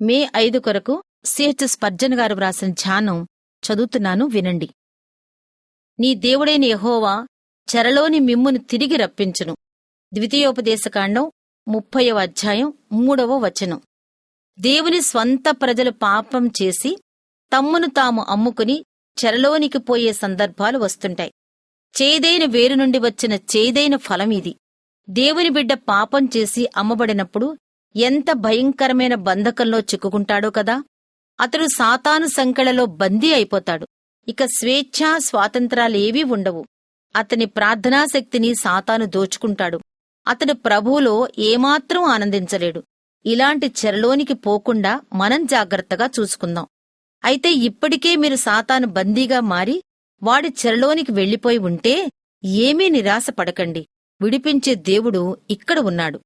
మే 5 కొరకు CH Spurgeon గారు వ్రాసిన ధ్యానం చదువుతున్నాను, వినండి. నీ దేవుడైన యెహోవా చెరలోని మిమ్మును తిరిగి రప్పించును. ద్వితీయోపదేశకాండం 30వ అధ్యాయం 3వ వచనం. దేవుని స్వంత ప్రజలు పాపం చేసి తమ్మును తాము అమ్ముకుని చెరలోనికి పోయే సందర్భాలు వస్తుంటాయి. చేదైన వేరు నుండి వచ్చిన చేదైన ఫలం ఇది. దేవుని బిడ్డ పాపం చేసి అమ్మబడినప్పుడు ఎంత భయంకరమైన బంధకంలో చిక్కుకుంటాడో కదా. అతడు సాతాను సంకెళ్లలో బందీ అయిపోతాడు. ఇక స్వేచ్ఛా స్వాతంత్రాలేవీ ఉండవు. అతని ప్రార్థనాశక్తిని సాతాను దోచుకుంటాడు. అతడు ప్రభువులో ఏమాత్రం ఆనందించలేడు. ఇలాంటి చెరలోనికి పోకుండా మనం జాగ్రత్తగా చూసుకుందాం. అయితే ఇప్పటికే మీరు సాతాను బందీగా మారి వాడి చెరలోనికి వెళ్లిపోయి ఉంటే ఏమీ నిరాశపడకండి. విడిపించే దేవుడు ఇక్కడ ఉన్నాడు.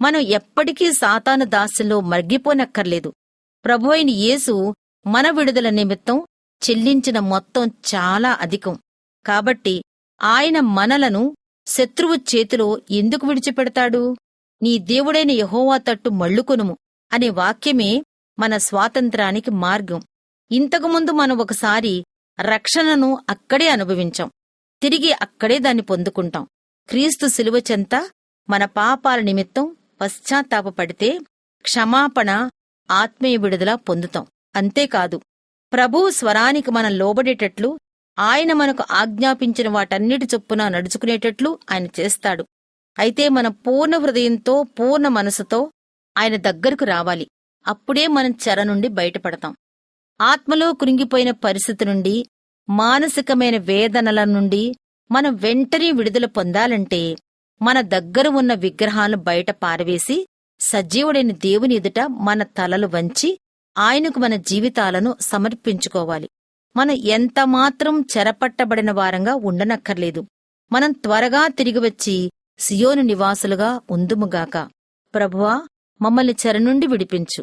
మనం ఎప్పటికీ సాతాను దాస్యంలో మగ్గిపోనక్కర్లేదు. ప్రభువైన యేసు మన విడుదల నిమిత్తం చెల్లించిన మొత్తం చాలా అధికం. కాబట్టి ఆయన మనలను శత్రువు చేతిలో ఎందుకు విడిచిపెడతాడు? నీ దేవుడైన యెహోవా తట్టు మళ్ళుకొనుము అనే వాక్యమే మన స్వాతంత్రానికి మార్గం. ఇంతకుముందు మనం ఒకసారి రక్షణను అక్కడే అనుభవించాం. తిరిగి అక్కడే దాన్ని పొందుకుంటాం. క్రీస్తు శిలువ చెంత మన పాపాల నిమిత్తం పశ్చాత్తాపపడితే క్షమాపణ, ఆత్మీయ విడుదల పొందుతాం. అంతేకాదు, ప్రభువు స్వరానికి మనం లోబడేటట్లు, ఆయన మనకు ఆజ్ఞాపించిన వాటన్నిటి చొప్పున నడుచుకునేటట్లు ఆయన చేస్తాడు. అయితే మనం పూర్ణ హృదయంతో, పూర్ణ మనసుతో ఆయన దగ్గరకు రావాలి. అప్పుడే మనం చెర నుండి బయటపడతాం. ఆత్మలో కృంగిపోయిన పరిస్థితి నుండి, మానసికమైన వేదనల నుండి మనం వెంటనే విడుదల పొందాలంటే మన దగ్గర ఉన్న విగ్రహాలను బయట పారవేసి సజీవుడైన దేవుని ఎదుట మన తలలు వంచి ఆయనకు మన జీవితాలను సమర్పించుకోవాలి. మనం ఎంతమాత్రం చెరపట్టబడిన వారంగా ఉండనక్కర్లేదు. మనం త్వరగా తిరిగి వచ్చి సియోను నివాసులుగా ఉందుముగాక. ప్రభువా, మమ్మల్ని చెర నుండి విడిపించు.